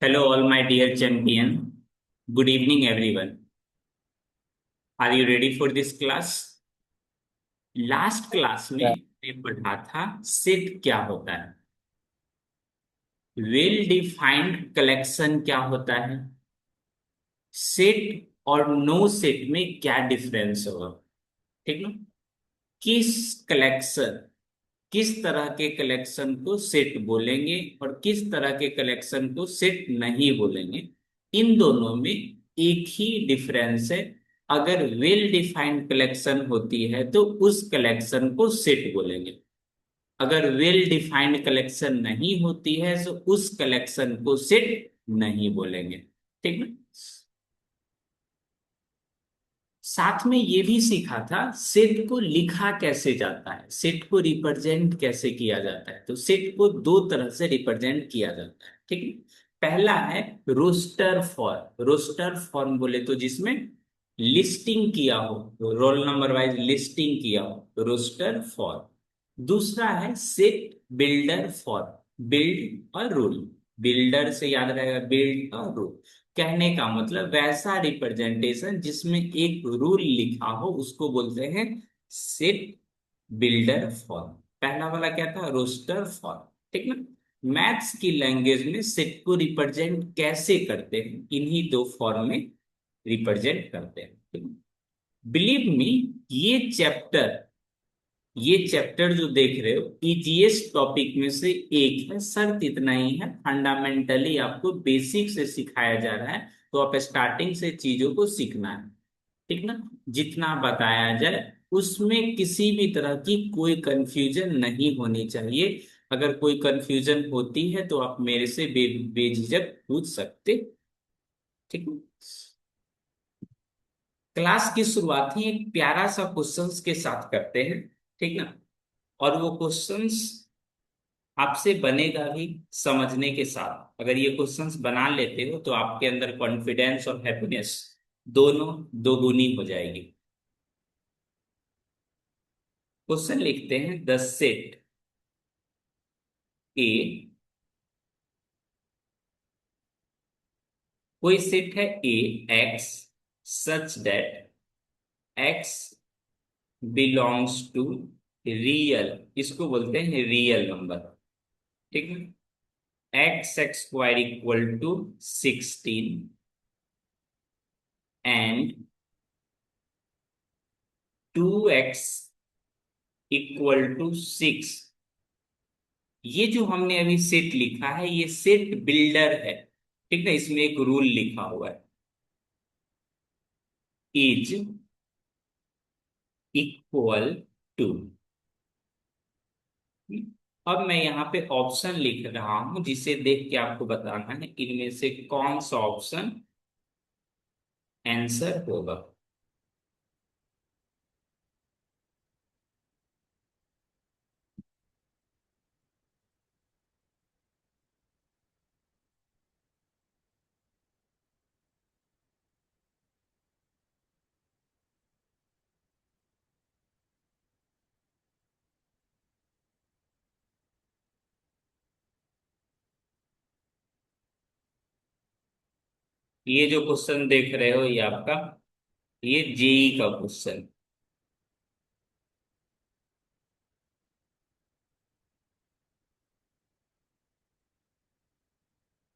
Hello, all my dear champion. Good evening, everyone. Are you ready for this class? Last class में हमने पढ़ा था set क्या होता है, वेल डिफाइंड कलेक्शन क्या होता है, सेट और नो सेट में क्या डिफरेंस होगा। ठीक ना। किस कलेक्शन किस तरह के कलेक्शन को सेट बोलेंगे और किस तरह के कलेक्शन को सेट नहीं बोलेंगे, इन दोनों में एक ही डिफरेंस है। अगर वेल डिफाइंड कलेक्शन होती है तो उस कलेक्शन को सेट बोलेंगे, अगर वेल डिफाइंड कलेक्शन नहीं होती है तो उस कलेक्शन को सेट नहीं बोलेंगे। ठीक ना। साथ में ये भी सीखा था सेट को लिखा कैसे जाता है, सेट को रिप्रेजेंट कैसे किया जाता है। तो सेट को दो तरह से रिप्रेजेंट किया जाता है। ठीक है। पहला है रोस्टर फॉर्म। रोस्टर फॉर्म बोले तो जिसमें लिस्टिंग किया हो, रोल नंबर वाइज लिस्टिंग किया हो, रोस्टर फॉर्म। दूसरा है सेट बिल्डर फॉर्म, बिल्ड और रूल। बिल्डर से याद रहेगा, बिल्ड और रूल। कहने का मतलब वैसा रिप्रेजेंटेशन जिसमें एक रूल लिखा हो उसको बोलते हैं सेट बिल्डर फॉर्म। पहला वाला क्या था, रोस्टर फॉर्म। ठीक ना। मैथ्स की लैंग्वेज में सेट को रिप्रेजेंट कैसे करते हैं, इन्हीं दो फॉर्म में रिप्रेजेंट करते हैं। बिलीव मी, ये चैप्टर ये चैप्टर जो देख रहे हो इजीएस्ट टॉपिक में से एक है। शर्त इतना ही है, फंडामेंटली आपको बेसिक से सिखाया जा रहा है, तो आप स्टार्टिंग से चीजों को सीखना है। ठीक ना। जितना बताया जाए उसमें किसी भी तरह की कोई कंफ्यूजन नहीं होनी चाहिए। अगर कोई कंफ्यूजन होती है तो आप मेरे से बेझिझक पूछ सकते। ठीक है। क्लास की शुरुआत ही एक प्यारा सा क्वेश्चंस के साथ करते हैं। ठीक ना। और वो क्वेश्चंस आपसे बनेगा भी समझने के साथ। अगर ये क्वेश्चंस बना लेते हो तो आपके अंदर कॉन्फिडेंस और हैप्पीनेस दोनों दोगुनी हो जाएगी। क्वेश्चन लिखते हैं, द सेट ए, कोई सेट है A x such that x belongs to real, इसको बोलते हैं रियल नंबर। ठीक है। X x square equal to 16 and 2x equal to 6। ये जो हमने अभी सेट लिखा है ये सेट बिल्डर है। ठीक है। इसमें एक रूल लिखा हुआ है, इज इक्वल टू। अब मैं यहाँ पे ऑप्शन लिख रहा हूं जिसे देख के आपको बताना है इनमें से कौन सा ऑप्शन आंसर होगा। ये जो क्वेश्चन देख रहे हो ये आपका, ये जेई का क्वेश्चन,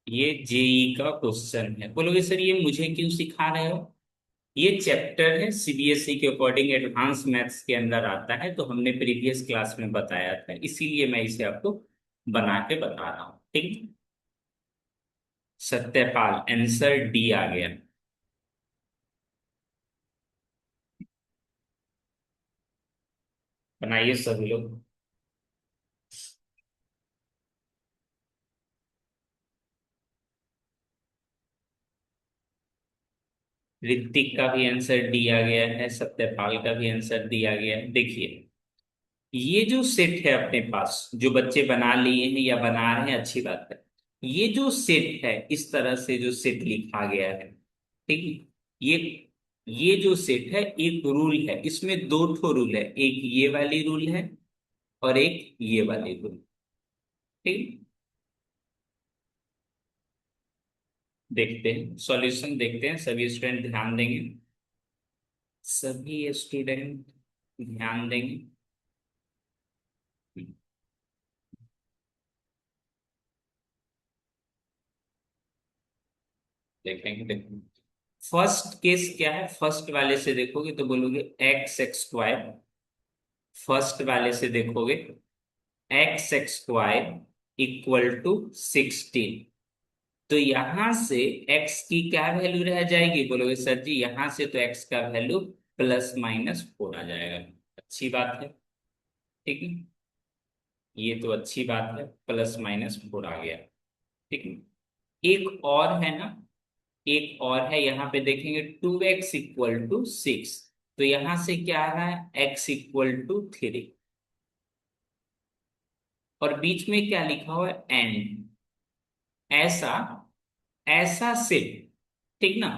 ये जेई का क्वेश्चन है। बोलोगे सर ये मुझे क्यों सिखा रहे हो। ये चैप्टर है सीबीएसई के अकॉर्डिंग एडवांस मैथ्स के अंदर आता है, तो हमने प्रीवियस क्लास में बताया था, इसीलिए मैं इसे आपको बना के बता रहा हूँ। ठीक है? सत्यपाल, आंसर डी आ गया। बनाइए सभी लोग। ऋतिक का भी आंसर डी आ गया है, सत्यपाल का भी आंसर डी आ गया है। देखिए, ये जो सेट है अपने पास, जो बच्चे बना लिए हैं या बना रहे हैं, अच्छी बात है। ये जो सेट है, इस तरह से जो सेट लिखा गया है, ठीक है। ये ये जो सेट है एक रूल है, इसमें दो ठो रूल है, एक ये वाली रूल है और एक ये वाली रूल। ठीक। देखते हैं सॉल्यूशन, देखते हैं, सभी स्टूडेंट ध्यान देंगे, सभी स्टूडेंट ध्यान देंगे। देखेंगे, देखेंगे। फर्स्ट केस क्या है, फर्स्ट वाले से देखोगे तो बोलोगे एक्स एक्स स्क्वायर। फर्स्ट वाले से देखोगे x x square equal to 16। तो यहां से x की क्या वैल्यू रह जाएगी, बोलोगे सर जी यहां से तो x का वैल्यू ±4 आ जाएगा। अच्छी बात है, ठीक है, ये तो अच्छी बात है, ±4 आ गया। ठीक है, एक और है ना, एक और है, यहाँ पे देखेंगे 2x इक्वल टू 6। तो यहां से क्या आ रहा है, x इक्वल टू 3, और बीच में क्या लिखा हुआ है, एंड। ऐसा, ऐसा सिर्फ, ठीक ना,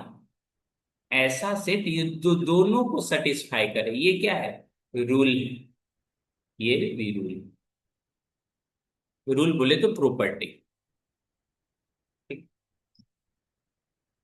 ऐसा सेट ये जो दोनों को सेटिस्फाई करे, ये क्या है, रूल है, ये भी रूल। रूल बोले तो प्रॉपर्टी।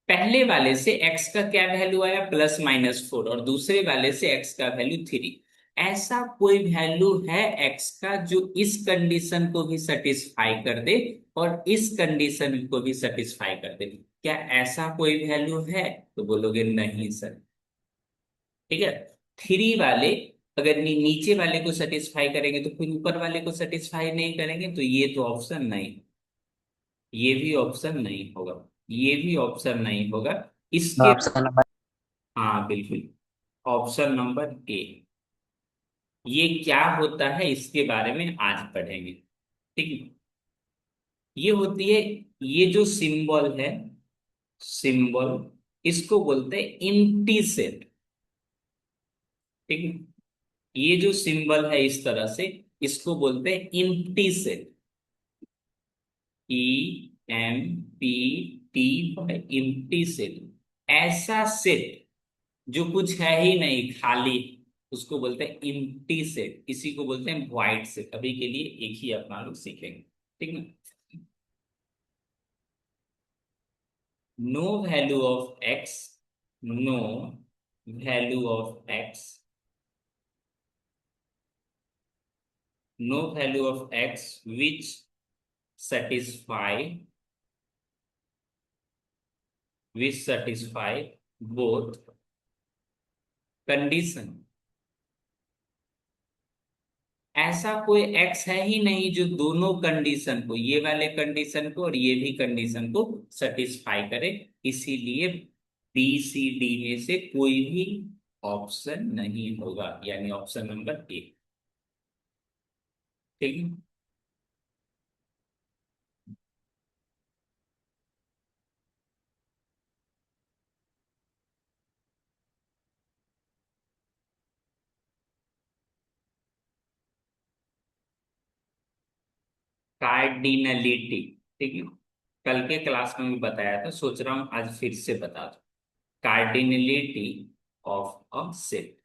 पहले वाले से x का क्या वैल्यू आया, ±4, और दूसरे वाले से x का वैल्यू 3। ऐसा कोई वैल्यू है x का जो इस कंडीशन को भी सेटिस्फाई कर दे और इस कंडीशन को भी सेटिस्फाई कर दे, क्या ऐसा कोई वैल्यू है, तो बोलोगे नहीं सर। ठीक है, 3 वाले अगर नीचे वाले को सेटिस्फाई करेंगे तो फिर ऊपर वाले को सेटिस्फाई नहीं करेंगे, तो ये तो ऑप्शन नहीं, ये भी ऑप्शन नहीं होगा, ये भी ऑप्शन नहीं होगा इसके। Option number. हाँ बिल्कुल, ऑप्शन नंबर ए। ये क्या होता है इसके बारे में आज पढ़ेंगे, ठीक है। ये होती है, ये जो सिंबल है, सिंबल, इसको बोलते हैं इम्प्टी सेट, ठीक है। ये जो सिंबल है इस तरह से, इसको बोलते हैं empty set, EMPTY, empty set. ऐसा सेट जो कुछ है ही नहीं, खाली, उसको बोलते हैं इम्प्टी सेट, इसी को बोलते हैं वाइड सेट। अभी के लिए एक ही अपना लोग सीखेंगे, ठीक है। No value of x, no value of x, no value of x which satisfy, which satisfy both condition। ऐसा कोई एक्स है ही नहीं जो दोनों कंडीशन को, ये वाले कंडीशन को और ये भी कंडीशन को सेटिस्फाई करे, इसीलिए बी सी डी में से कोई भी ऑप्शन नहीं होगा, यानी ऑप्शन नंबर ए, ठीक है। कार्डिनलिटी, ठीक है, कल के क्लास में भी बताया था, सोच रहा हूं आज फिर से बता दूं। Cardinality of a set,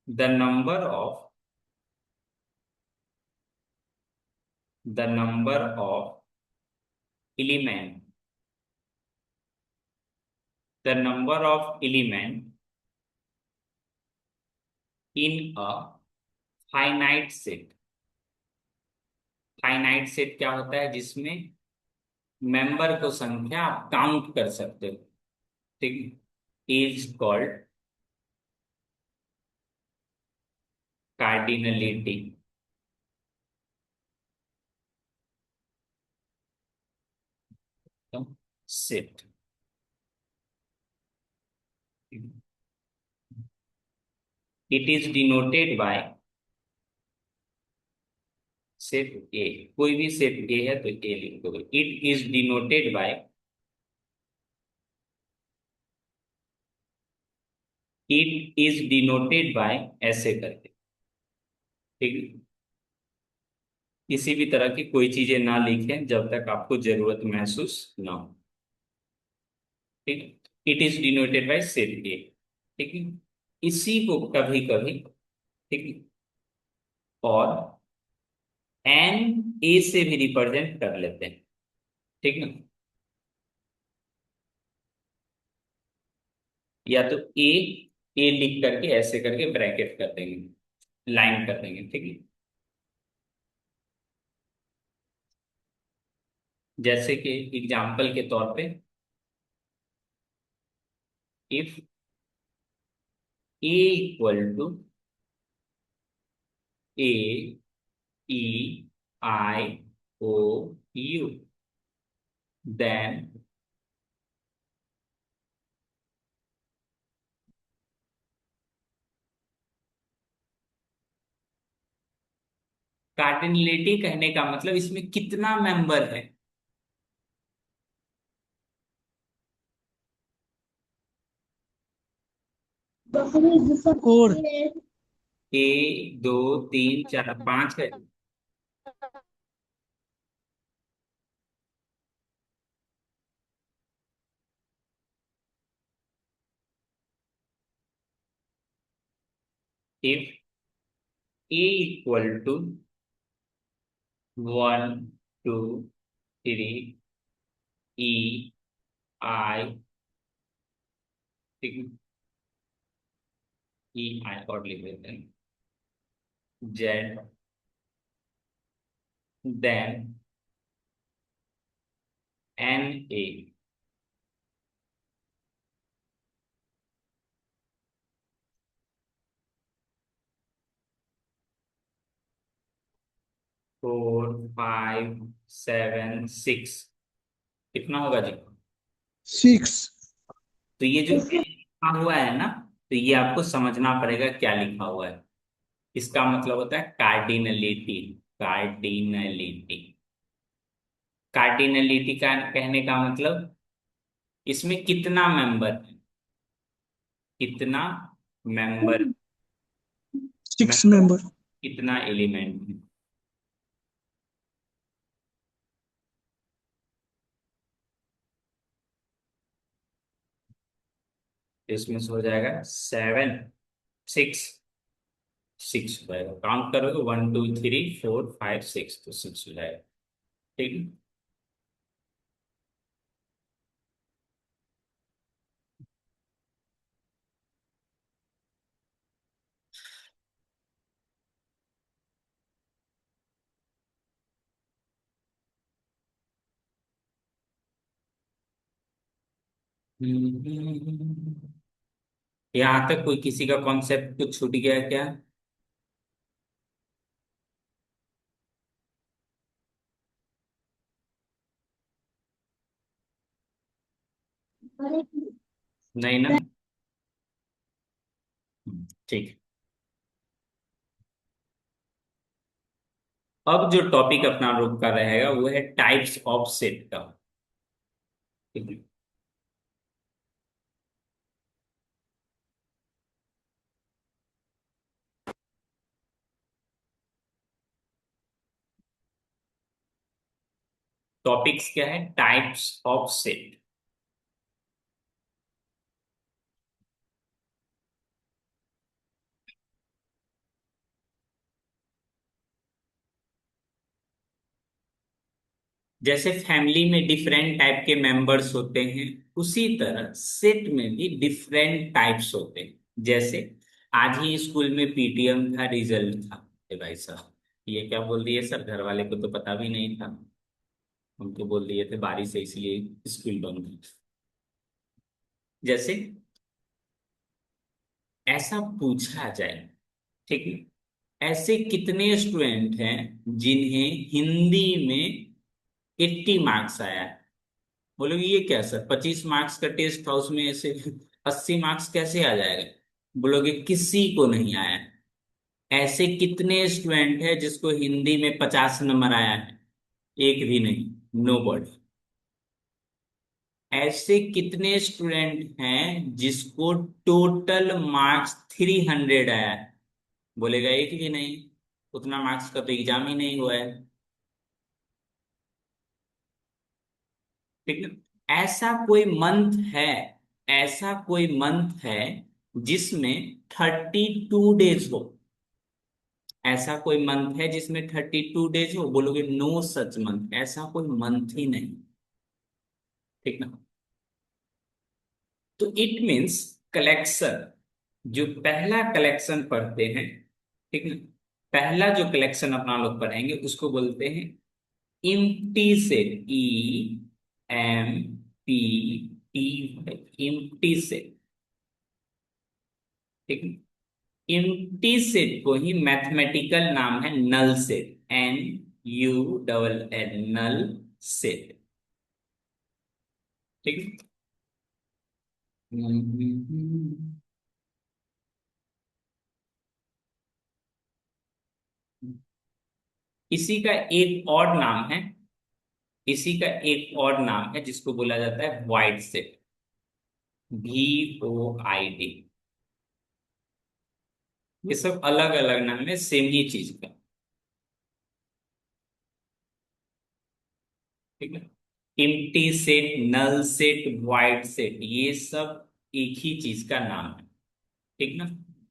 the number of, the number of element, the number of element in a finite set. Finite set क्या होता है, जिसमें मेंबर को संख्या आप काउंट कर सकते हो, ठीक, is called cardinality set. It is denoted by, set ए, कोई भी सेट ए है तो ए लिख दो, it is denoted by, it is denoted by, ऐसे करके, ठीक है। किसी भी तरह की कोई चीजें ना लिखें जब तक आपको जरूरत महसूस ना हो, ठीक। It is denoted by set ए, ठीक है। इसी को कभी कभी, ठीक है, और एन ए से भी रिप्रेजेंट कर लेते हैं, ठीक ना। या तो ए लिख करके ऐसे करके ब्रैकेट कर देंगे, लाइन कर देंगे, ठीक है। जैसे कि एग्जाम्पल के तौर पे, if A equal to A E I O U, then cardinality कहने का मतलब इसमें कितना मेंबर है। और एक दो तीन चार पांच है। If A equal to one two three E I, E I और लिख देते हैं, जेड, देन एन ए, 4 5 7 6, कितना होगा जी। 6। तो ये जो लिखा हुआ है ना, तो ये आपको समझना पड़ेगा क्या लिखा हुआ है। इसका मतलब होता है कार्डिनलिटी। कार्डिनलिटी, कार्डिनलिटी का कहने का मतलब इसमें कितना मेंबर है, कितना मेंबर, 6 मेंबर। कितना एलिमेंट है। तो इसमें से हो जाएगा 7 6, 6 हो जाएगा, काउंट करोगे 1 2 3 4 5 6, तो 6 हो जाएगा, ठीक है। यहाँ तक कोई किसी का कॉन्सेप्ट कुछ छूट गया क्या। नहीं ना। ठीक। अब जो टॉपिक अपना रुक कर रहेगा वो है टाइप्स ऑफ सेट का, ठीक है। टॉपिक्स क्या है, टाइप्स ऑफ सेट। जैसे फैमिली में डिफरेंट टाइप के मेंबर्स होते हैं, उसी तरह सेट में भी डिफरेंट टाइप्स होते हैं। जैसे आज ही स्कूल में पीटीएम था, रिजल्ट था। भाई साहब ये क्या बोल दिए सर, घर वाले को तो पता भी नहीं था, उनको बोल दिए थे बारिश है इसलिए स्कूल बंद है। जैसे ऐसा पूछा जाए, ठीक है, ऐसे कितने स्टूडेंट हैं जिन्हें हिंदी में 80 मार्क्स आया है। बोलोगे ये क्या सर, 25 मार्क्स का टेस्ट था उसमें ऐसे 80 मार्क्स कैसे आ जाएगा। बोलोगे किसी को नहीं आया है। ऐसे कितने स्टूडेंट हैं जिसको हिंदी में 50 नंबर आया है, एक भी नहीं, नो बॉडी। ऐसे कितने स्टूडेंट हैं जिसको टोटल मार्क्स 300 आया है। बोलेगा एक भी नहीं, उतना मार्क्स का तो एग्जाम ही नहीं हुआ है, ठीक है। ऐसा कोई मंथ है जिसमें 32 डेज हो। ऐसा कोई मंथ है जिसमें 32 डेज हो? बोलोगे नो सच मंथ, ऐसा कोई मंथ ही नहीं। ठीक ना? तो इट मीन्स कलेक्शन, जो पहला कलेक्शन पढ़ते हैं, ठीक ना, पहला जो कलेक्शन अपना लोग पढ़ेंगे उसको बोलते हैं empty set. EMPTY, empty set. ठीक है? इम्प्टी सेट को ही मैथमेटिकल नाम है null set. NULL, null set. ठीक है? इसी का एक और नाम है, इसी का एक और नाम है जिसको बोला जाता है वाइड सेट। VOID। ये सब अलग अलग नाम है सेम ही चीज का। ठीक है? Empty set, null set, void set, ये सब एक ही चीज का नाम है। ठीक ना?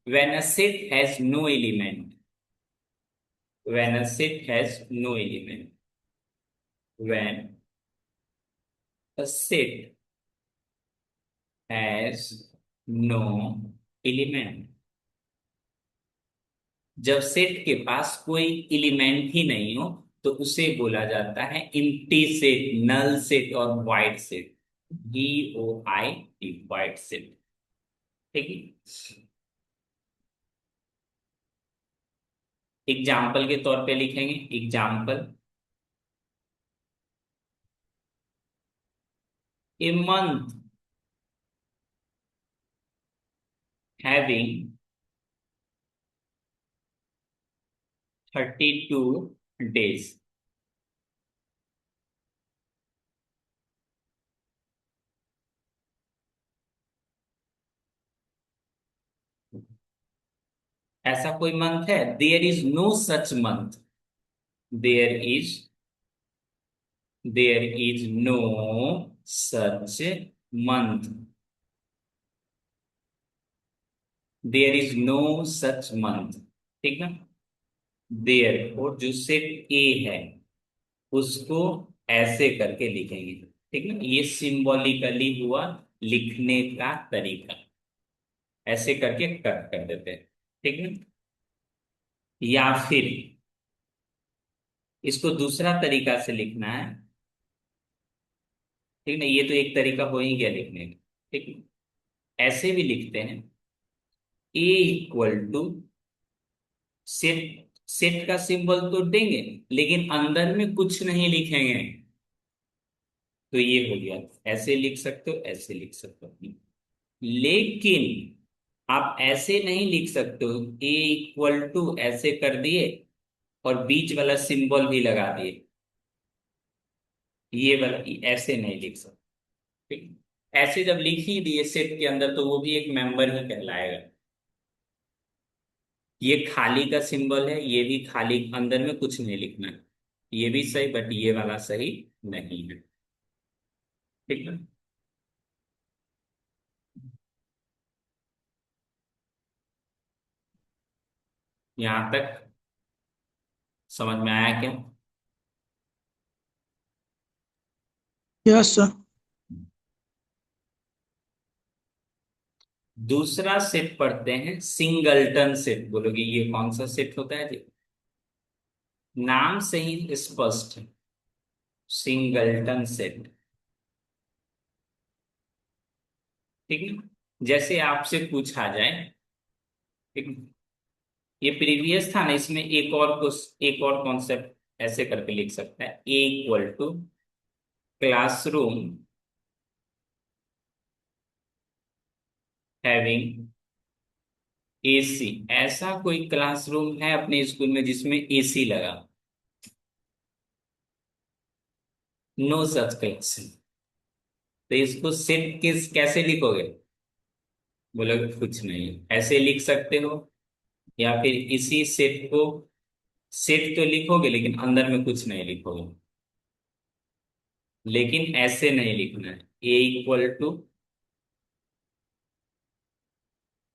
When a set has no element, when a set has no element, when a set has no element, जब सेट के पास कोई एलिमेंट ही नहीं हो तो उसे बोला जाता है एम्प्टी सेट, नल सेट और void set. VOID, void set. ठीक है? एग्जाम्पल के तौर पे लिखेंगे, example, a month having 32 days. ऐसा कोई मंथ है? There is no such month, there is, there is no such month, there is no such month. ठीक ना? देयर, और जो सेट ए है उसको ऐसे करके लिखेंगे। ठीक ना? ये सिंबॉलिकली हुआ लिखने का तरीका, ऐसे करके कट कर देते हैं। ठीक है? या फिर इसको दूसरा तरीका से लिखना है। ठीक है? ये तो एक तरीका हो ही गया लिखने का। ठीक है? ऐसे भी लिखते हैं, A = सेट, सेट का सिंबल तो देंगे लेकिन अंदर में कुछ नहीं लिखेंगे, तो ये हो गया। ऐसे लिख सकते हो, ऐसे लिख सकते हो, लेकिन आप ऐसे नहीं लिख सकते हो। A = ऐसे कर दिए और बीच वाला सिंबल भी लगा दिए, ये वाला ऐसे नहीं लिख सकते। ठीक? ऐसे जब लिख ही दिए सेट के अंदर तो वो भी एक मेंबर ही कहलाएगा। ये खाली का सिंबल है, ये भी खाली, अंदर में कुछ नहीं लिखना है, ये भी सही, बट ये वाला सही नहीं है। ठीक है? यहां तक समझ में आया क्या? Yes sir. दूसरा सेट पढ़ते हैं सिंगलटन सेट। बोलोगे ये कौन सा सेट होता है जी? नाम से ही स्पष्ट है, सिंगलटन सेट। ठीक है? जैसे आपसे पूछा जाए, ठीक है, ये प्रीवियस था ना, इसमें एक और कुछ, एक और कॉन्सेप्ट ऐसे करके लिख सकता है। A = classroom having AC। ऐसा कोई क्लासरूम है अपने स्कूल में जिसमें AC लगा? No such classroom. तो इसको सेट किस कैसे लिखोगे? बोलोगे कुछ नहीं, ऐसे लिख सकते हो, या फिर इसी सेट को, सेट तो लिखोगे लेकिन अंदर में कुछ नहीं लिखोगे, लेकिन ऐसे नहीं लिखना है। A =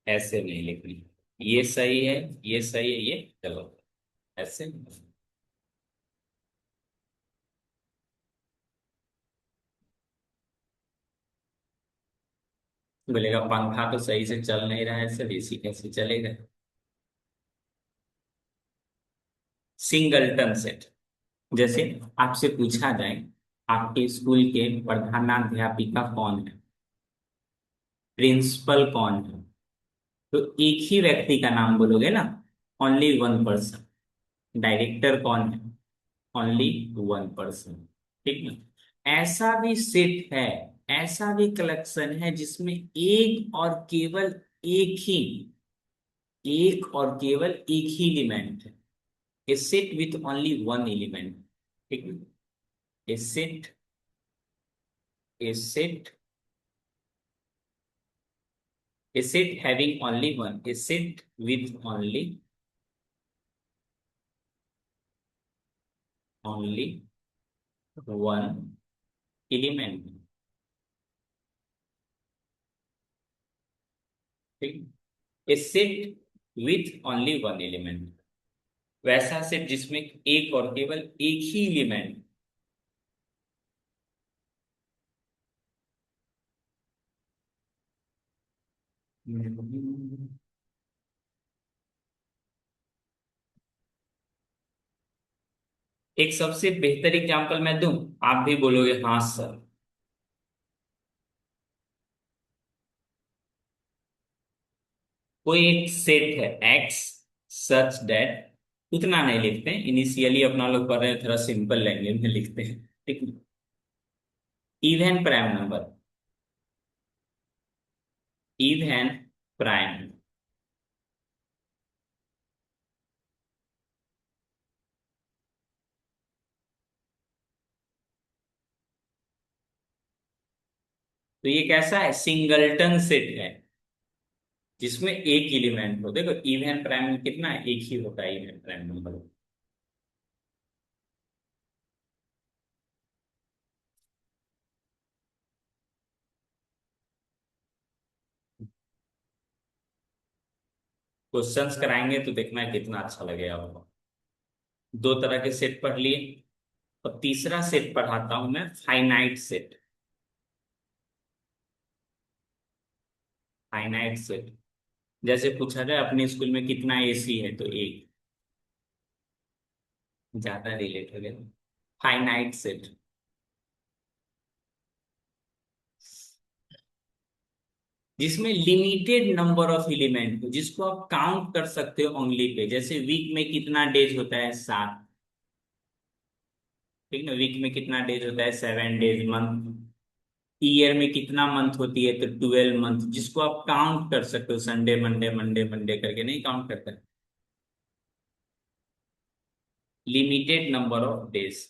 ऐसे नहीं लिखनी, ये सही है, ये सही है, ये गलत है। ऐसे बोलेगा पंखा तो सही से चल नहीं रहा है, सर एसी कैसे चलेगा। Singleton set. जैसे आपसे पूछा जाए आपके स्कूल के प्रधानाध्यापिका कौन है, प्रिंसिपल कौन है, तो एक ही व्यक्ति का नाम बोलोगे ना, ओनली वन पर्सन। डायरेक्टर कौन है, ओनली वन पर्सन। ठीक ना। ऐसा भी सेट है, ऐसा भी कलेक्शन है जिसमें एक और केवल एक ही, एक और केवल एक ही एलिमेंट है। A set with only one element. ठीक है। A set, A set, A set having only one, a set with only, only one element. ठीक। A set with only one element, वैसा सेट जिसमें एक और केवल एक ही एलिमेंट। एक सबसे बेहतर एग्जांपल मैं दूं, आप भी बोलोगे हाँ सर। कोई एक सेट है एक्स सच दैट, उतना नहीं लिखते हैं, इनिशियली अपना लोग कर रहे हैं थोड़ा सिंपल लैंग्वेज में लिखते हैं। ठीक है। Even prime number, even prime. तो ये कैसा है, सिंगलटन सेट है जिसमें एक एलिमेंट हो। देखो इवन प्राइम में कितना है, एक ही होता है इवन प्राइम नंबर। क्वेश्चंस कराएंगे तो देखना कितना अच्छा लगेगा आपको। दो तरह के सेट पढ़ लिए, और तीसरा सेट पढ़ाता हूं मैं, फाइनाइट सेट। फाइनाइट सेट, जैसे पूछा जाए अपने स्कूल में कितना एसी है, तो एक, ज्यादा रिलेट हो गया। फाइनाइट सेट जिसमें लिमिटेड नंबर ऑफ एलिमेंट हो, जिसको आप काउंट कर सकते हो उंगली पे। जैसे वीक में कितना डेज होता है, 7। ठीक ना, वीक में कितना डेज होता है, 7 डेज। मंथ, ईयर में कितना मंथ होती है, तो 12 मंथ, जिसको आप काउंट कर सकते हो, संडे मंडे मंडे मंडे करके नहीं काउंट करते। Limited number of days,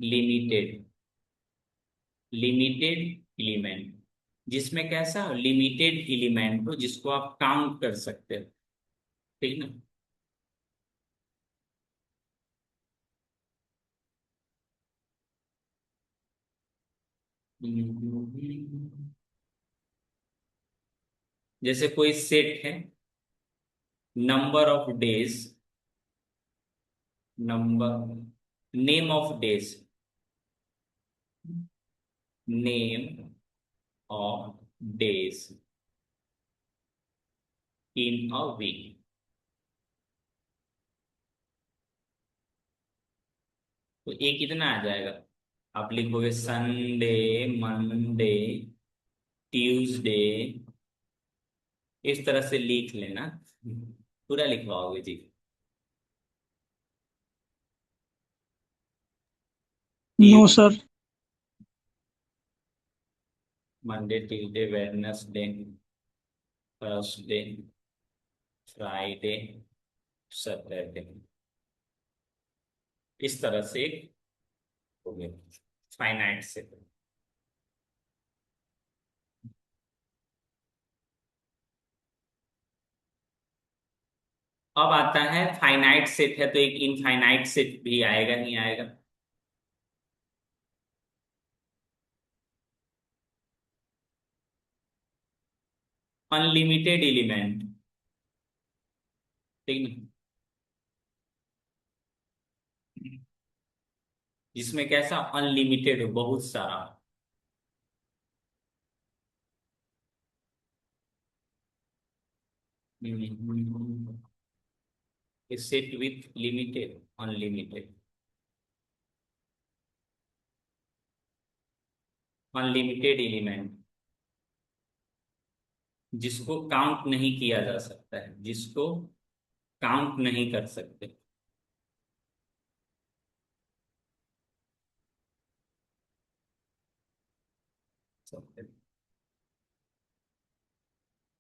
limited, limited element, जिसमें कैसा लिमिटेड एलिमेंट हो जिसको आप काउंट कर सकते हो। ठीक ना। जैसे कोई सेट है, number of days, number, name of days, name of days in a week. तो ये कितना आ जाएगा, आप लिखोगे संडे, मंडे, ट्यूसडे, इस तरह से लिख लेना, पूरा लिखवाओगे जी। No sir. Monday Tuesday Wednesday Thursday Friday Saturday, इस तरह से हो गया फाइनाइट से। अब आता है फाइनाइट सेट है तो एक इनफाइनाइट सेट भी आएगा, नहीं आएगा। अनलिमिटेड एलिमेंट, ठीक है। जिसमें कैसा अनलिमिटेड हो, बहुत सारा। Set with limited, unlimited, unlimited element, जिसको काउंट नहीं किया जा सकता है, जिसको काउंट नहीं कर सकते।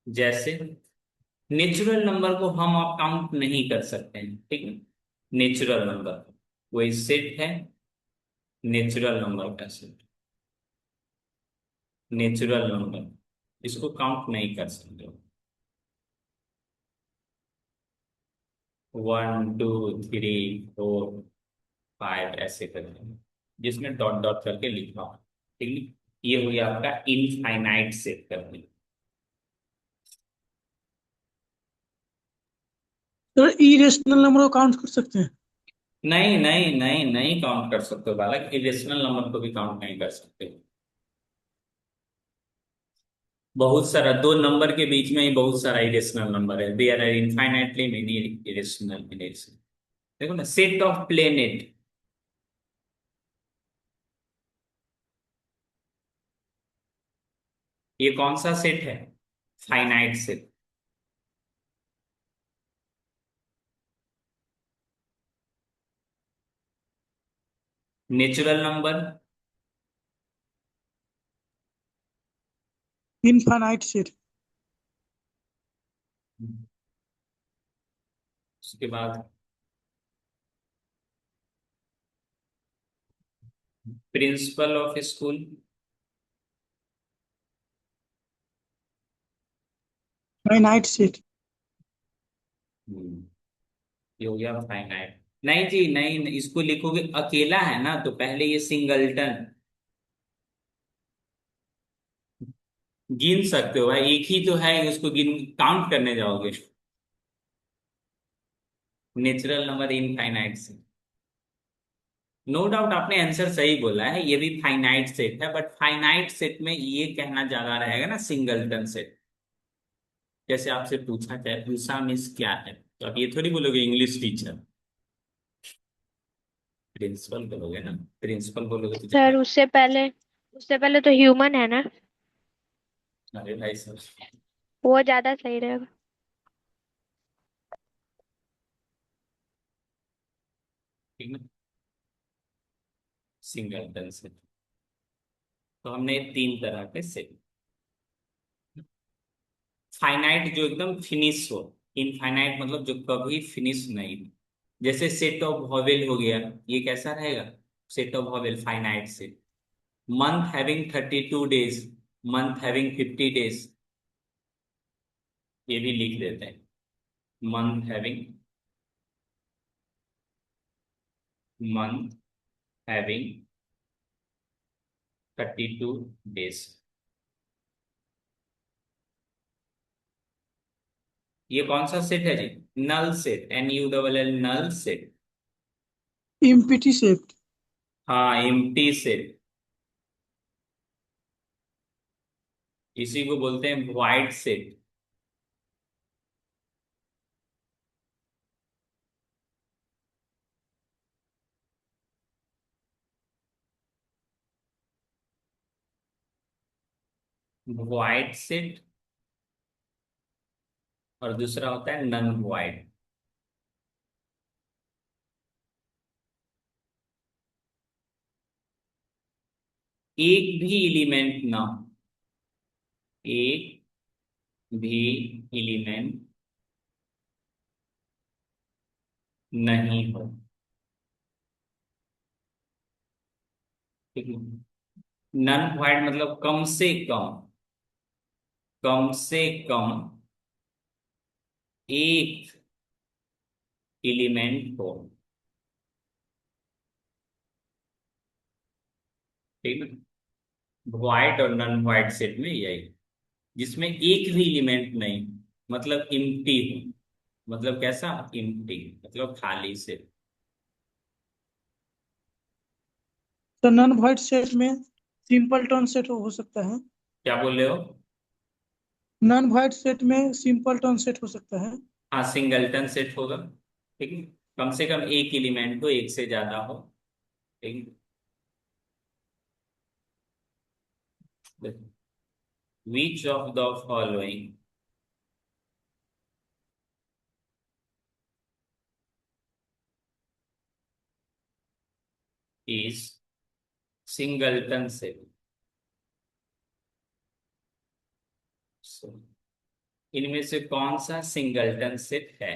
जैसे नेचुरल नंबर को हम आप काउंट नहीं कर सकते हैं, ठीक है। नेचुरल नंबर वही सेट है, नेचुरल नंबर का सेट, नेचुरल नंबर इसको काउंट नहीं कर सकते। 1 2 3 4 5 ऐसे करके, जिसमें डॉट डॉट करके लिखा हो, ठीक है। ये हो गया आपका इनफाइनाइट सेट करके। सर इरेशनल नंबर को काउंट कर सकते हैं? नहीं नहीं नहीं, नहीं काउंट कर सकते हो बालक, इरेशनल नंबर को भी काउंट नहीं कर सकते। बहुत सारा, दो नंबर के बीच में ही बहुत सारा इरेशनल नंबर है, they are infinitely many irrational irrational. देखो ना, सेट ऑफ प्लेनेट, ये कौन सा सेट है? Finite set. Natural number, infinite set. उसके बाद principle of school, finite set. ये हो गया फाइनाइट। नहीं जी नहीं, नहीं, इसको लिखोगे अकेला है ना, तो पहले ये सिंगलटन गिन सकते हो भाई, एक ही तो है, उसको गिन काउंट करने जाओगे। नेचुरल नंबर इनफाइनाइट से, नो डाउट आपने आंसर सही बोला है, ये भी फाइनाइट सेट है, बट फाइनाइट सेट में ये कहना ज्यादा रहेगा ना, सिंगलटन सेट। जैसे आपसे पूछा जाए उषा मिस क्या है, तो आप ये थोड़ी बोलोगे इंग्लिश टीचर, प्रिंसिपल बोलोगे ना, प्रिंसिपल बोलोगे तो सर ज्यादा। उससे पहले तो ह्यूमन है ना, अरे भाई सर, वो ज्यादा सही रहेगा। ठीक ना, सिंगलटन सेट। तो हमने तीन तरह के सेट, फाइनाइट जो एकदम फिनिश हो, इनफाइनाइट मतलब जो कभी फिनिश नहीं हो। जैसे सेट ऑफ वॉवेल हो गया, ये कैसा रहेगा? Set of vowel finite set. Month having 32 days, month having 50 days, ये भी लिख देते हैं, मंथ हैविंग 32 डेज। ये कौन सा सेट है जी? Null set, NULL, null set. Empty set. हाँ, एम्प्टी सेट, इसी को बोलते हैं वाइड सेट। वाइड सेट, और दूसरा होता है नन वाइड। एक भी एलिमेंट ना हो, एक भी एलिमेंट नहीं हो, ठीक है। नन वाइड मतलब कम से कम, कम से कम एक एलिमेंट हो, ठीक है। वाइड और नन वाइड सेट में यही, जिसमें एक भी एलिमेंट नहीं, मतलब इम्प्टी हो, मतलब कैसा, एम्प्टी मतलब खाली से। तो नॉन वॉइड सेट में सिंपल टर्न सेट हो सकता है। क्या बोल रहे हो? नॉन वॉइड सेट में सिंपल टर्न सेट हो सकता है। हाँ, सिंगलटन सेट होगा। ठीक है, कम से कम एक एलिमेंट हो, एक से ज्यादा हो। ठीक है, विच of the following is singleton set. इनमें से कौन सा सिंगलटन सेट है?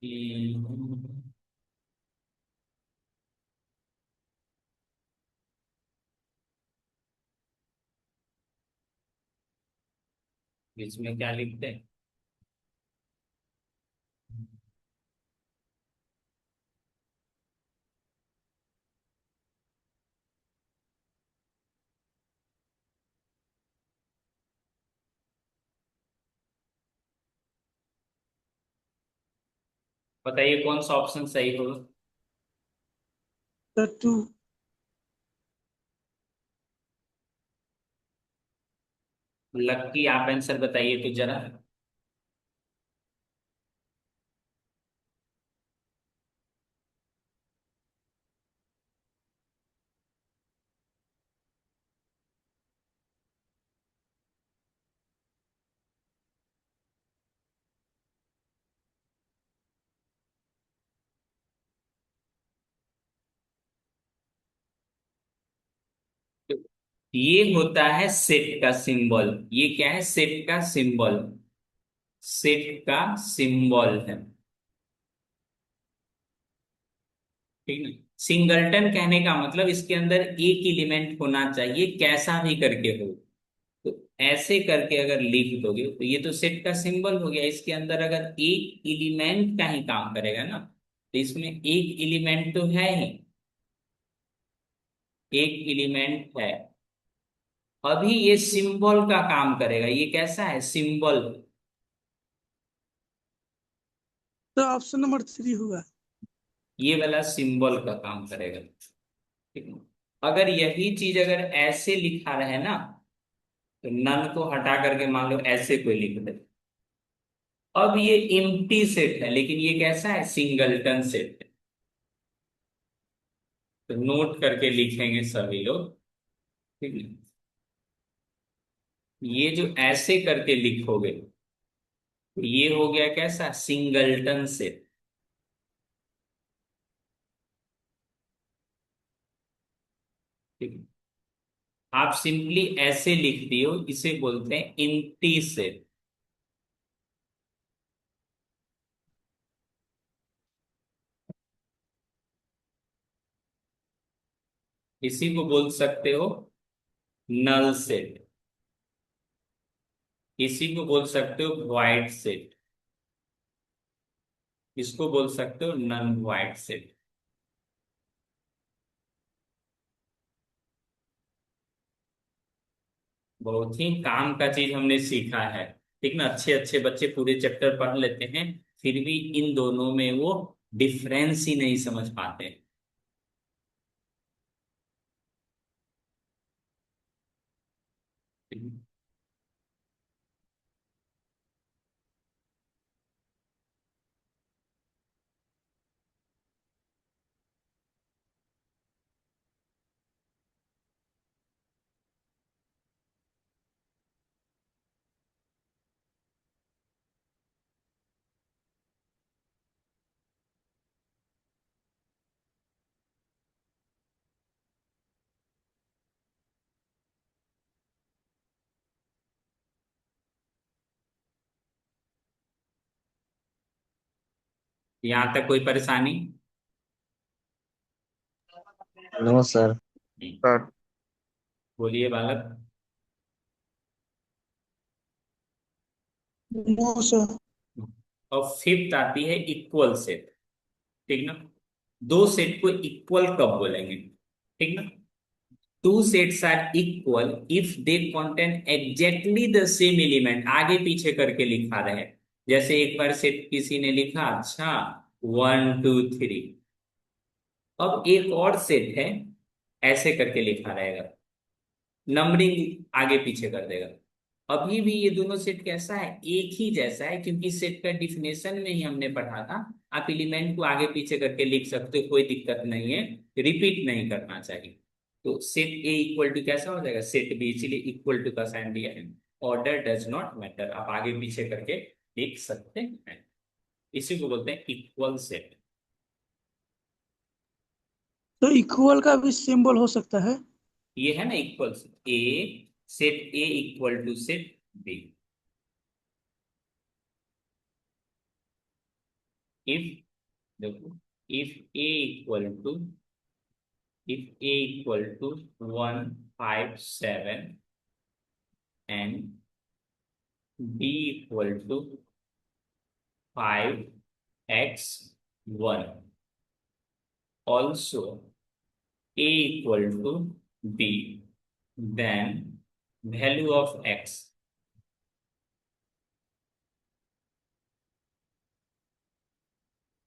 हम्म, इसमें क्या लिखते हैं? बताइए कौन सा ऑप्शन सही होगा? तो टू। लक्की, आप आंसर बताइए तो जरा। ये होता है सेट का सिंबल। ये क्या है? सेट का सिंबल। सेट का सिंबल है। ठीक है। सिंगलटन कहने का मतलब इसके अंदर एक एलिमेंट होना चाहिए, कैसा भी करके हो। तो ऐसे करके अगर लिख दोगे तो ये तो सेट का सिंबल हो गया। इसके अंदर अगर एक एलिमेंट का ही काम करेगा ना, तो इसमें एक एलिमेंट तो है ही, एक एलिमेंट है। अभी ये सिंबल का काम करेगा। ये कैसा है? सिंबल। तो ऑप्शन नंबर थ्री हुआ। ये वाला सिंबल का काम करेगा। ठीक है। अगर यही चीज अगर ऐसे लिखा रहे ना, तो नन को हटा करके मान लो ऐसे कोई लिख दे। अब ये एम्प्टी सेट है, लेकिन ये कैसा है? सिंगलटन सेट है। तो नोट करके लिखेंगे सभी लोग। ठीक है। ये जो ऐसे करके लिखोगे, तो ये हो गया कैसा? Singleton set. ठीक है। आप सिंपली ऐसे लिख दियो, इसे बोलते हैं एम्प्टी सेट। इसी को बोल सकते हो नल सेट। इसी को बोल सकते हो वाइट सेट। इसको बोल सकते हो नन वाइट सेट। बहुत ही काम का चीज हमने सीखा है। ठीक ना, अच्छे अच्छे बच्चे पूरे चैप्टर पढ़ लेते हैं, फिर भी इन दोनों में वो डिफरेंस ही नहीं समझ पाते। यहाँ तक कोई परेशानी? No sir. सर। बोलिए बालक। No sir. और फिफ्थ आती है इक्वल सेट। ठीक ना? दो सेट को इक्वल कब बोलेंगे? ठीक ना? Two sets are equal if they contain exactly the same element. आगे पीछे करके लिखा रहे। जैसे एक बार सेट किसी ने लिखा, अच्छा 1 2 3। अब एक और सेट है, ऐसे करके लिखा रहेगा, नंबरिंग आगे पीछे कर देगा। अभी भी ये दोनों सेट कैसा है? एक ही जैसा है, क्योंकि सेट का डिफिनेशन में ही हमने पढ़ा था। आप एलिमेंट को आगे पीछे करके लिख सकते हो, कोई दिक्कत नहीं है। रिपीट नहीं करना चाहिए। तो सेट ए इक्वल टू कैसा हो जाएगा? सेट बी, इसीलिए इक्वल टू का साइन दिया है। ऑर्डर डज नॉट मैटर, आप आगे पीछे करके लिख सकते हैं। इसी को बोलते हैं इक्वल सेट। तो इक्वल का भी सिंबल हो सकता है। ये है ना equal set A. Set A equal to set B. If, देखो, if a equal to if a equal to 1 5 7 and b equal to 5 x 1, also a equal to b, then value of x,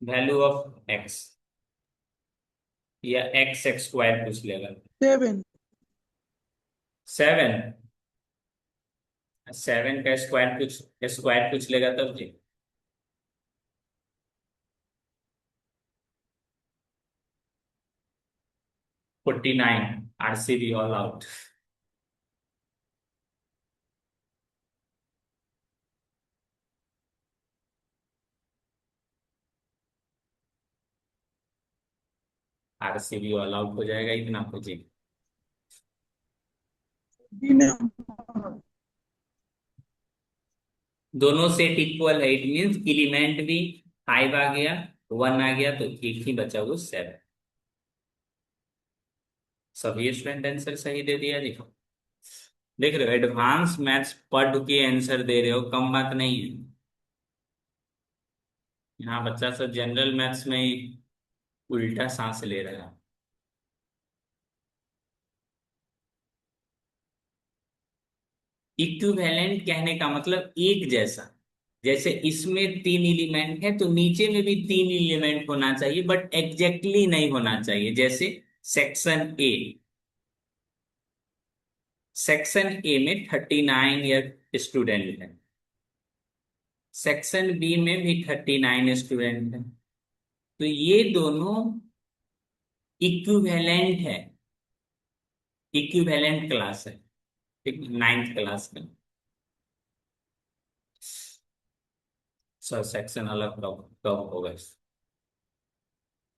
value of x या x x square पूछ लेगा। 7। 7। 7 का square पूछ लेगा तब जी। ₹49 RCB all out. RCB all out हो जाएगा, इतना खोजिए। बी ने दोनों सेट इक्वल है, इट मींस एलिमेंट भी 5 आ गया, 1 आ गया, तो एक ही बचा वो 7। सभी स्टूडेंट आंसर सही दे दिया जी। देख रहे हो, एडवांस मैथ्स पढ़ के आंसर दे रहे हो, कम बात नहीं है। यहाँ बच्चा सब जनरल मैथ्स में ही उल्टा सांस ले रहा है। इक्विवेलेंट कहने का मतलब एक जैसा। जैसे इसमें 3 एलिमेंट है तो नीचे में भी 3 एलिमेंट होना चाहिए, बट एग्जैक्टली नहीं होना चाहिए। जैसे सेक्शन ए, सेक्शन ए में 39 ईयर स्टूडेंट है, सेक्शन बी में भी 39 स्टूडेंट है। तो ये दोनों इक्विवेलेंट है, इक्विवेलेंट क्लास है। ठीक, 9th क्लास में। सर सेक्शन अलग कब कब होगा?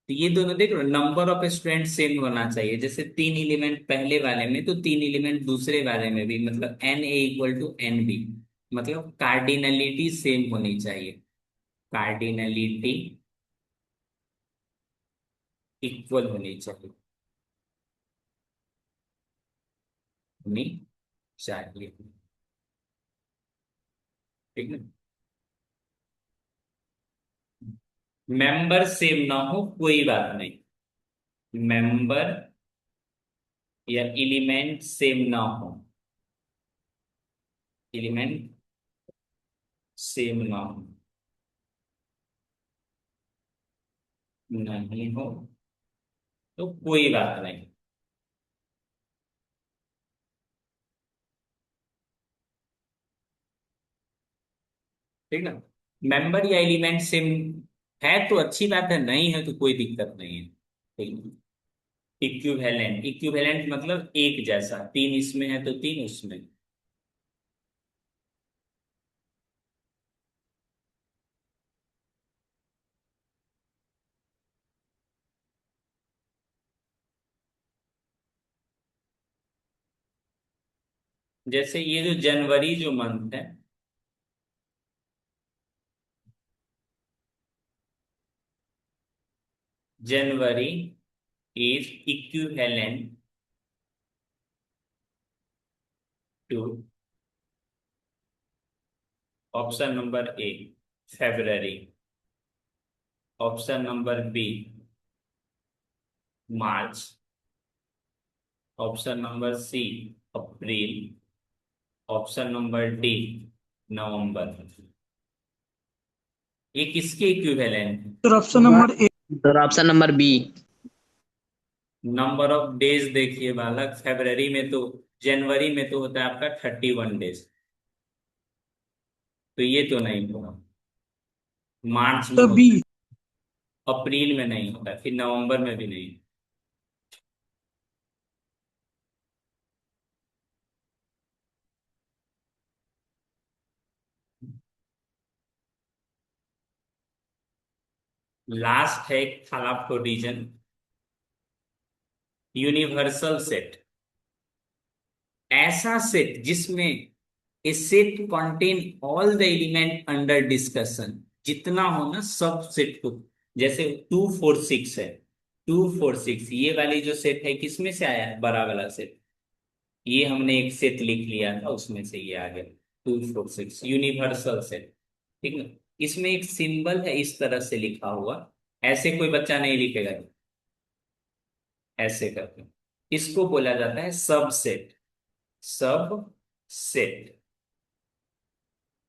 तो ये दोनों देख रहे हो, नंबर ऑफ स्टूडेंट सेम होना चाहिए। जैसे 3 एलिमेंट पहले वाले में तो 3 एलिमेंट दूसरे वाले में भी, मतलब n A equal to n B. मतलब कार्डिनलिटी सेम होनी चाहिए, कार्डिनलिटी इक्वल होनी चाहिए, होनी चाहिए। ठीक है? मेंबर सेम ना हो कोई बात नहीं, मेंबर या एलिमेंट सेम ना हो, एलिमेंट सेम ना हो, नहीं हो तो कोई बात नहीं। ठीक ना? मेंबर या एलिमेंट सेम है तो अच्छी बात है, नहीं है तो कोई दिक्कत नहीं है। ठीक। इक्विवेलेंट, इक्विवेलेंट मतलब एक जैसा, 3 इसमें है तो 3 उसमें। जैसे ये जो जनवरी जो मंथ है, January is equivalent to option number A February, option number B March, option number C April, option number D November. ये किसके इक्विवेलेंट है? Sir option number A. Sir option number B. Number of days देखिए बालक, फरवरी में तो, जनवरी में तो होता है आपका 31 डेज, तो ये तो नहीं होगा। मार्च में सर बी। होता है, अप्रैल में नहीं होता, फिर नवंबर में भी नहीं। लास्ट है थालाफ्रोडीजन, यूनिवर्सल सेट। ऐसा सेट जिसमें a set contain all the element under discussion, जितना हो ना सब सेट को। जैसे 2 4 6 है, 2 4 6 ये वाली जो सेट है किसमें से आया है? बड़ा वाला सेट। ये हमने एक सेट लिख लिया था, उसमें से ये आ गया 2 4 6 यूनिवर्सल सेट। ठीक ना? इसमें एक सिंबल है इस तरह से लिखा हुआ, ऐसे कोई बच्चा नहीं लिखेगा, ऐसे करके। इसको बोला जाता है सब सेट। सब सेट।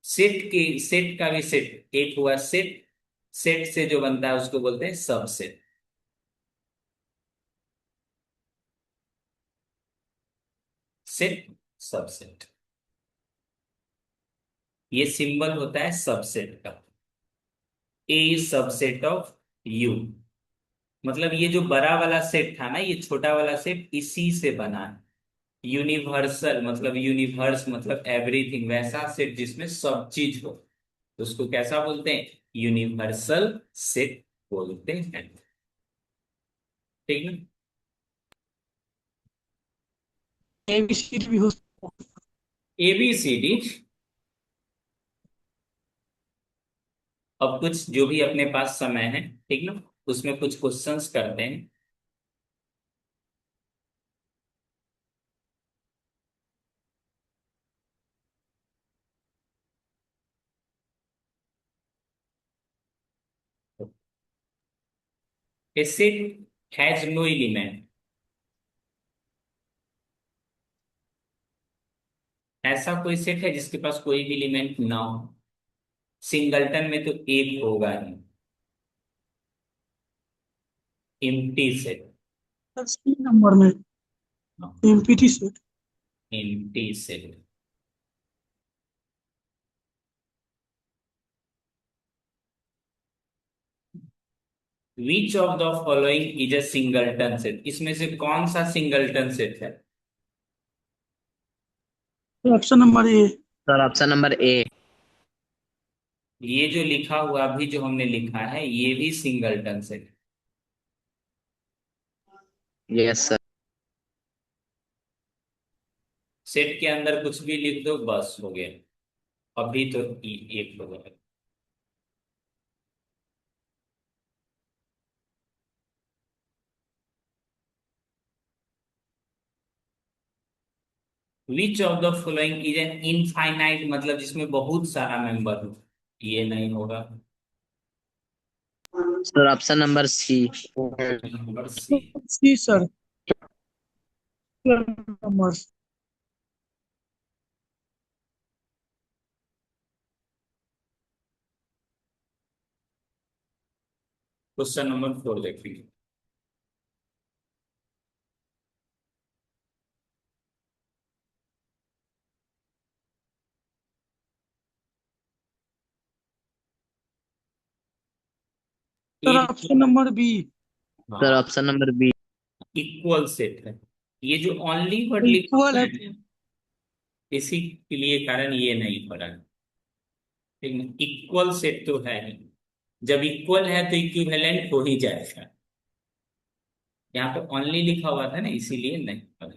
सेट के, सेट का भी सेट एक हुआ सेट, सेट से जो बनता है उसको बोलते हैं सबसेट। सेट, सबसेट, ये सिंबल होता है सबसेट का। ए सबसेट ऑफ यू, मतलब ये जो बड़ा वाला सेट था ना, ये छोटा वाला सेट इसी से बना है। यूनिवर्सल मतलब यूनिवर्स मतलब एवरीथिंग, वैसा सेट जिसमें सब चीज हो, तो उसको कैसा बोलते हैं? यूनिवर्सल सेट बोलते हैं। ठीक है। ए बी सी डी भी हो सकता है। एबीसीडी। अब कुछ जो भी अपने पास समय है, ठीक ना, उसमें कुछ क्वेश्चंस करते हैं। ए सेट हैज नो एलिमेंट, ऐसा कोई सेट है जिसके पास कोई भी एलिमेंट ना हो? सिंगलटन में तो एक होगा ही, empty set. Sir C number में empty set. Empty set. Which of the following is a singleton set, इसमें से कौन सा सिंगलटन सेट है? Option number A. Sir option number A. ये जो लिखा हुआ अभी जो हमने लिखा है ये भी singleton set. Yes sir. Set के अंदर कुछ भी लिख दो बस हो गया। अभी तो एक हो गया। Which of the following is an infinite, मतलब जिसमें बहुत सारा मेंबर हो? ये नहीं होगा। Sir option number C. Number C. C sir number. Question number 4 देखिए। सर एक, ऑप्शन नंबर बी। सर हाँ, option number B. Equal set है। ये जो ओनली वर्ड लिखा इक्वल हुआ है। है ना, इसी के लिए कारण ये नहीं पड़ा। ठीक है, इक्वल सेट तो है ही, जब इक्वल है तो इक्विवेलेंट हो ही जाएगा। यहाँ पे ओनली लिखा हुआ था ना, इसीलिए नहीं पड़ा।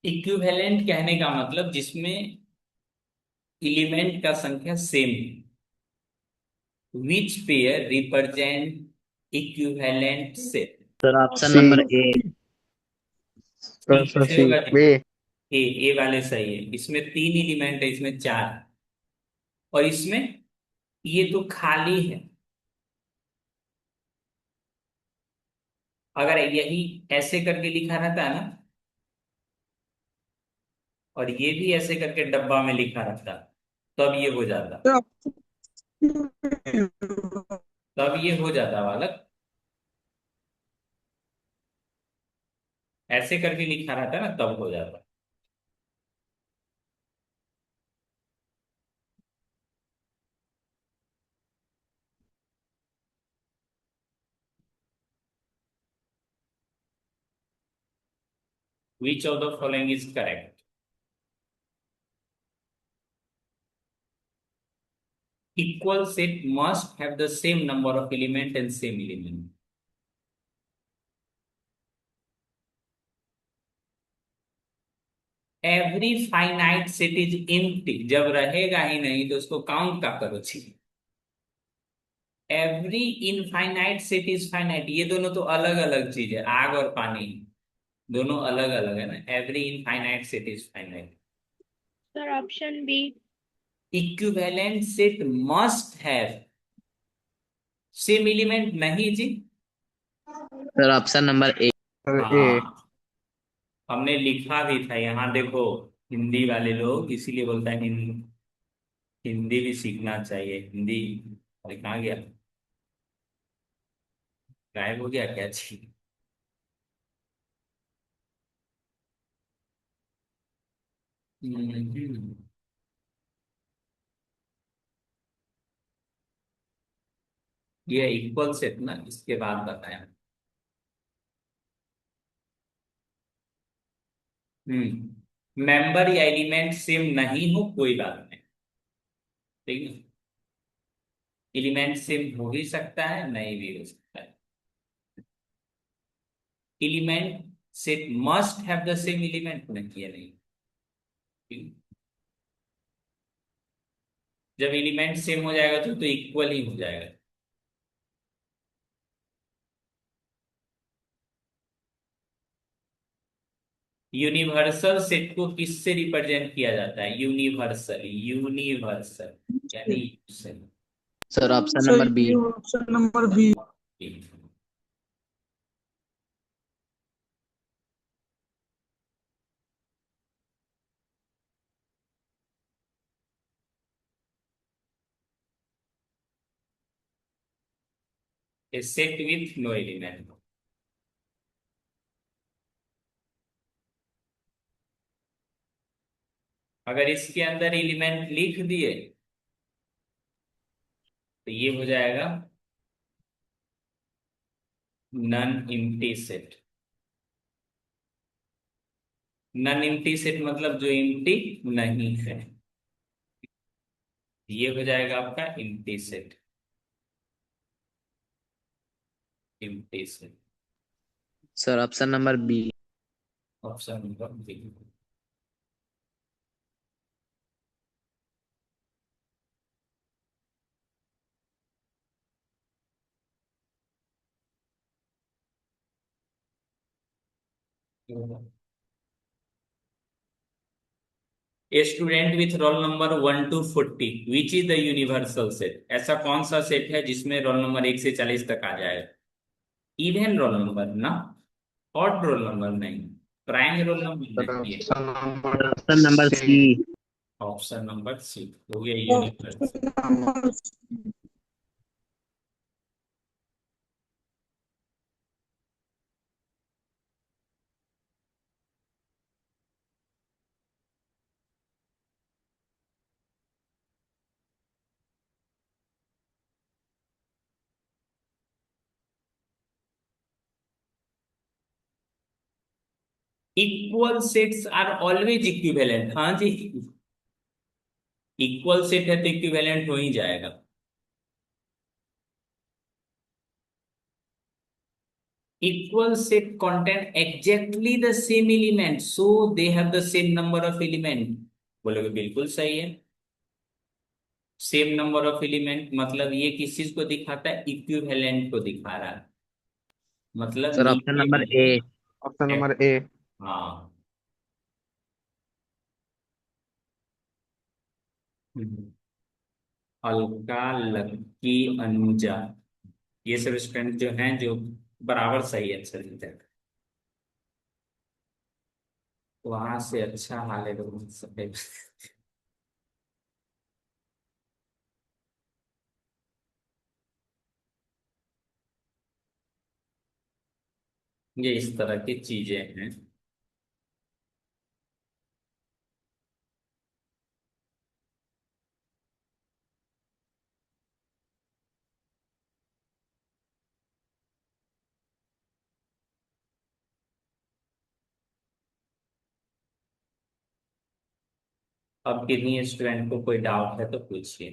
इक्विवेलेंट कहने का मतलब जिसमें एलिमेंट का संख्या सेम है। Which pair represent equivalent set? Sir option C. Number A. C sir कैसे सी होगा? बी। ए वाले सही है। इसमें 3 एलिमेंट है, इसमें 4 है। और इसमें ये तो खाली है। अगर यही ऐसे करके लिखा रहता है ना, और ये भी ऐसे करके डब्बा में लिखा रहता, तब ये हो जाता। तब ये हो जाता बालक। ऐसे करके लिखा रहता ना, तब हो जाता। Which of the following is correct? Equal set must have the same number of element and same element. Every finite set is empty. जब रहेगा ही नहीं तो उसको काउंट का करो छी। Every infinite set is finite. ये दोनों तो अलग अलग चीज है, आग और पानी दोनों अलग अलग है ना। Every infinite set is finite. Sir option B. Equivalent set must have same element नहीं जी। Sir option number A. Sir A. हाँ, हमने लिखा भी था यहाँ देखो। हिंदी वाले लोग इसीलिए बोलता है हिंदी, हिंदी भी सीखना चाहिए। हिंदी अरे कहाँ गया, गायब हो गया क्या चीज? हम्म, ये इक्वल सेट ना, इसके बाद बताया। मेंबर या एलिमेंट सेम नहीं हो कोई बात नहीं, ठीक है। एलिमेंट सेम हो ही सकता है, नहीं भी हो सकता है। Element set must have the same element नहीं है, नहीं, ठीक है? जब एलिमेंट सेम हो जाएगा तो इक्वल ही हो जाएगा। यूनिवर्सल सेट को किससे रिप्रेजेंट किया जाता है? यूनिवर्सल, यूनिवर्सल यानी universal. Sir option sir number B. ये option number B. A set with no element। अगर इसके अंदर एलिमेंट लिख दिए तो ये हो जाएगा non empty set. Non empty set मतलब जो एम्प्टी नहीं है, ये हो जाएगा आपका empty set. Empty set sir option number B. Option number B. A student with roll number 1 to 40 which is the universal set? ऐसा कौन सा सेट है जिसमें रोल नंबर 1 से 40 तक आ जाएगा? इवन रोल नंबर ना, ऑड रोल नंबर नहीं, प्राइम रोल नंबर सर नहीं है। Option number option number C. C. Option number C हो गया universal. Option number equal sets are always equivalent. हाँ जी, इक्वल सेट है तो इक्विवेलेंट हो ही जाएगा। Equal set contain exactly the same element, so they have the same number of element। बोलोगे बिल्कुल सही है। सेम नंबर ऑफ एलिमेंट मतलब ये किस चीज को दिखाता है, इक्विवेलेंट को दिखा रहा है। मतलब सर ऑप्शन नीचे नंबर ए। में ऑप्शन है। Number A. हाँ। अलका, लक्की, अनुजा, ये सब स्टूडेंट जो हैं जो बराबर सही आंसर देते हैं। वहां से अच्छा हाल है लोगों सब। ये इस तरह की चीजें हैं। अब किन्हीं स्टूडेंट को कोई डाउट है तो पूछिए।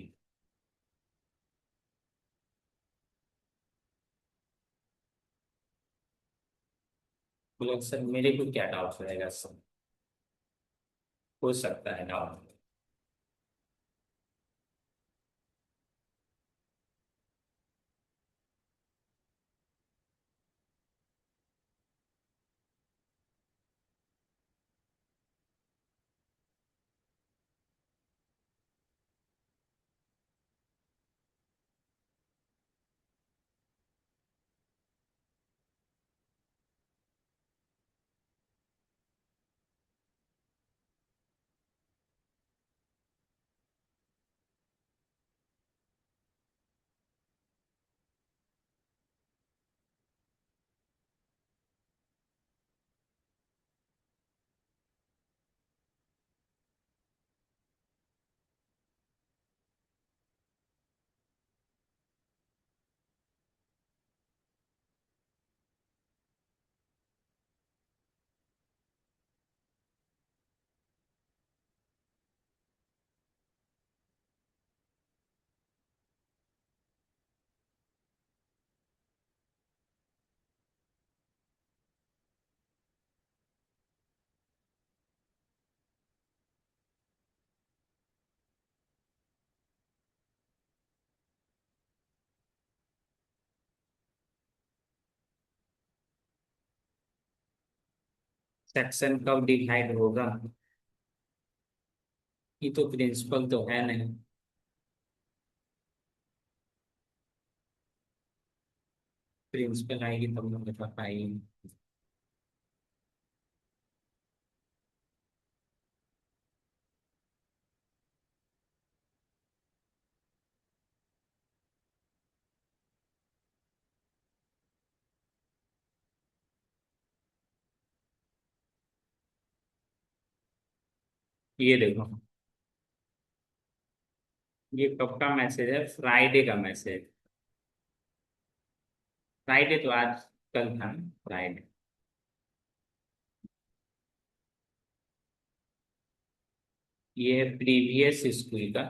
बोलो सर मेरे को क्या डाउट रहेगा सर, हो सकता है डाउट। सेक्शन कब डिवाइड होगा, ये तो प्रिंसिपल तो है नहीं। प्रिंसिपल आएगी तब मुझे पता पाएगी। ये देखो, ये कब का मैसेज है, फ्राइडे का मैसेज। फ्राइडे तो आज कल था ना, फ्राइडे। ये है प्रीवियस स्कूल का।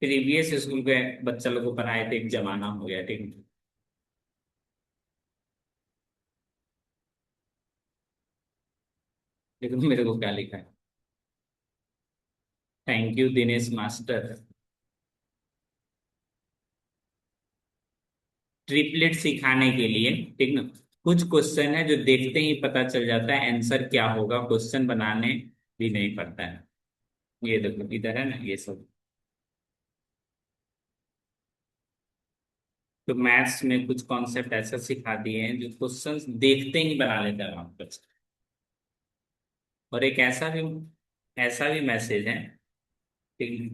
प्रीवियस स्कूल के बच्चा लोग को पढ़ाए थे, एक जमाना हो गया, ठीक है। लेकिन मेरे को क्या लिखा है, thank you Dinesh master. Triplet सिखाने के लिए, ठीक ना। कुछ क्वेश्चन है जो देखते ही पता चल जाता है आंसर क्या होगा, क्वेश्चन बनाने भी नहीं पड़ता है। ये देखो इधर है ना ये सब। तो मैथ्स में कुछ कॉन्सेप्ट ऐसा सिखा दिए हैं जो क्वेश्चंस देखते ही बना लेते हैं आप बच्चे। और एक ऐसा भी मैसेज है, ठीक है,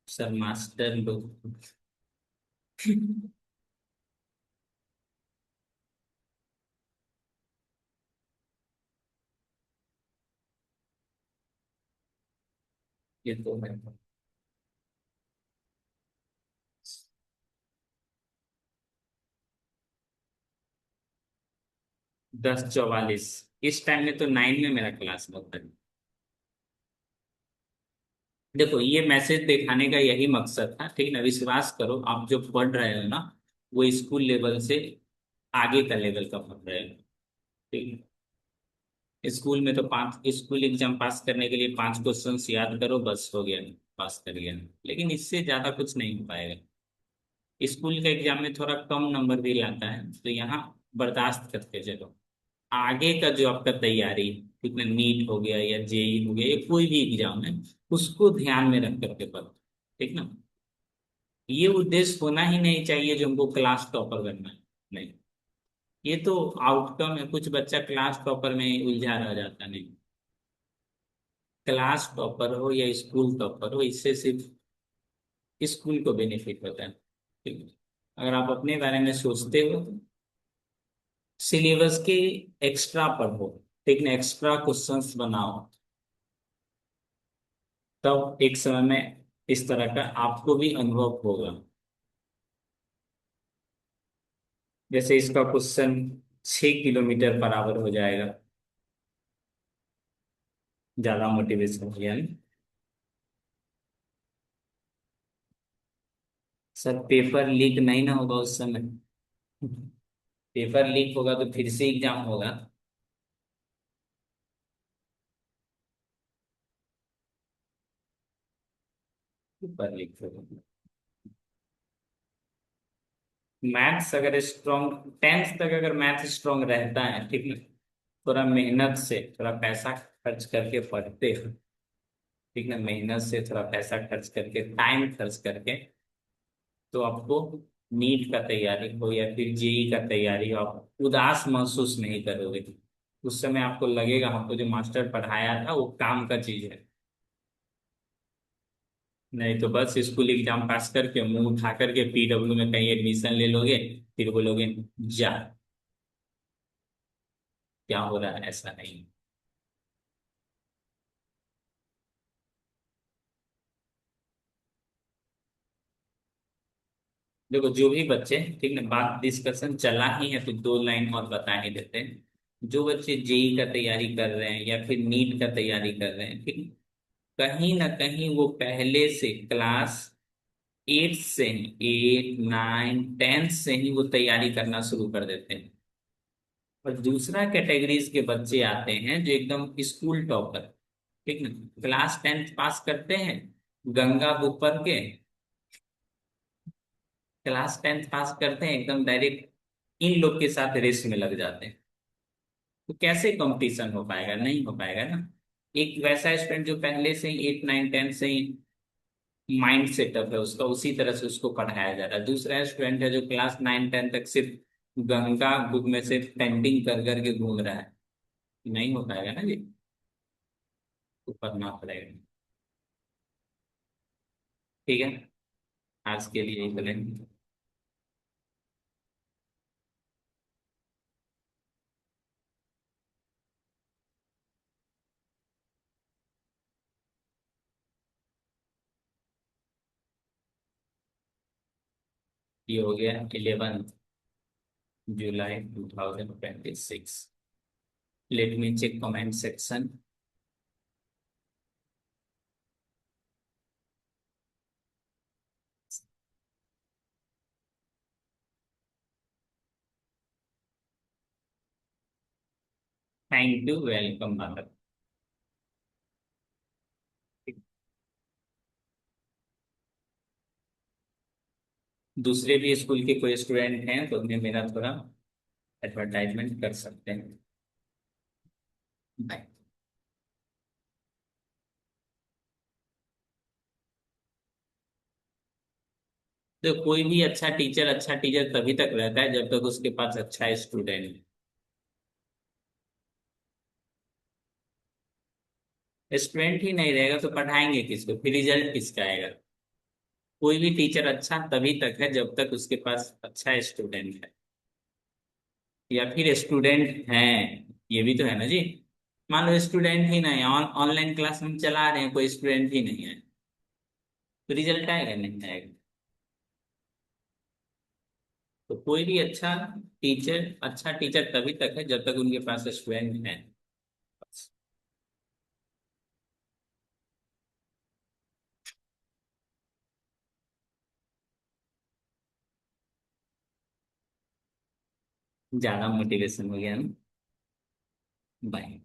सर मास्टर लोग। ये तो है। 10:44, इस टाइम में तो 9 में मेरा क्लास होता है। देखो ये मैसेज दिखाने का यही मकसद था, ठीक है ना। विश्वास करो, आप जो पढ़ रहे हो ना वो स्कूल लेवल से आगे का लेवल का पढ़ रहे हो, ठीक है। स्कूल में तो पांच स्कूल एग्जाम पास करने के लिए 5 क्वेश्चंस याद करो, बस हो गया, पास कर गया। लेकिन इससे ज्यादा कुछ नहीं हो पाएगा। स्कूल के एग्जाम में थोड़ा कम नंबर भी लाता है, तो यहाँ बर्दाश्त करके चलो। आगे का जो आपका तैयारी, ठीक ना, नीट हो गया या जेई हो गया या कोई भी एग्जाम है, उसको ध्यान में रख करके पढ़ो, ठीक ना। ये उद्देश्य होना ही नहीं चाहिए जो हमको क्लास टॉपर करना है, नहीं। ये तो आउटकम है, कुछ बच्चा क्लास टॉपर में उलझा रह जाता, नहीं। क्लास टॉपर हो या स्कूल टॉपर हो, इससे सिर्फ स्कूल को बेनिफिट होता है, ठीक है। अगर आप अपने बारे में सोचते हो तो सिलेबस के एक्स्ट्रा पढ़ो, ठीक ना, एक्स्ट्रा क्वेश्चंस बनाओ, तब एक समय में इस तरह का आपको भी अनुभव होगा। जैसे इसका क्वेश्चन 6 किलोमीटर बराबर हो जाएगा, ज्यादा मोटिवेशन हो गया नहीं? सर पेपर लीक नहीं ना होगा उस समय? पेपर लीक होगा तो फिर से एग्जाम होगा। पेपर लीक होगा। मैथ्स अगर स्ट्रॉन्ग, 10th तक अगर मैथ स्ट्रॉन्ग रहता है, ठीक है, थोड़ा मेहनत से, थोड़ा पैसा खर्च करके पढ़ते हो, ठीक है, मेहनत से थोड़ा पैसा खर्च करके, टाइम खर्च करके, तो आपको नीट का तैयारी हो या फिर जेई का तैयारी हो, आप उदास महसूस नहीं करोगे। उस समय आपको लगेगा हमको जो मास्टर पढ़ाया था वो काम का चीज है। नहीं तो बस स्कूल एग्जाम पास करके मुंह उठा करके पीडब्ल्यू में कहीं एडमिशन ले लोगे, फिर बोलोगे जा, क्या हो रहा है, ऐसा नहीं। देखो जो भी बच्चे, ठीक है, बात डिस्कशन चला ही है तो 2 लाइन और बता ही देते हैं। जो बच्चे जेई का तैयारी कर रहे हैं या फिर नीट का तैयारी कर रहे हैं, ठीक है, कहीं ना कहीं वो पहले से क्लास 8 से ही, 8, 9, 10 से ही वो तैयारी करना शुरू कर देते हैं। और दूसरा कैटेगरीज के बच्चे आते हैं जो एकदम स्कूल टॉपर, ठीक ना, क्लास 10th पास करते हैं, गंगा बुक पढ़ के क्लास 10th पास करते हैं, एकदम डायरेक्ट इन लोग के साथ रेस में लग जाते हैं। तो कैसे कंपटीशन हो पाएगा? नहीं हो पाएगा ना। एक वैसा स्टूडेंट जो पहले से ही 8, 9, 10 से ही माइंड सेटअप है उसका, उसी तरह से उसको पढ़ाया जा रहा है। दूसरा स्टूडेंट है जो क्लास 9, 10 तक सिर्फ गंगा बुक में से पेंटिंग कर करके घूम रहा है, नहीं हो पाएगा ना जी। तो पढ़ना पड़ेगा, ठीक है। आज के लिए यही करेंगे। ये हो गया 11 जुलाई 2026। Let me check comment section. Thank you, welcome Bharat. दूसरे भी स्कूल के कोई स्टूडेंट हैं तो उन्हें मेरा थोड़ा एडवर्टाइजमेंट कर सकते हैं। बाय। तो कोई भी अच्छा टीचर तभी तक रहता है जब तक उसके पास अच्छा स्टूडेंट है। स्टूडेंट ही नहीं रहेगा तो पढ़ाएंगे किसको, फिर रिजल्ट किसका आएगा? कोई भी टीचर अच्छा तभी तक है जब तक उसके पास अच्छा स्टूडेंट है, या फिर स्टूडेंट हैं, ये भी तो है ना जी। मान लो स्टूडेंट ही नहीं, ऑनलाइन क्लास हम चला रहे हैं, कोई स्टूडेंट ही नहीं है, तो रिजल्ट आएगा नहीं आएगा? तो कोई भी अच्छा टीचर तभी तक है जब तक उनके पास स्टूडेंट है। ज्यादा मोटिवेशन हो गया ना। बाय।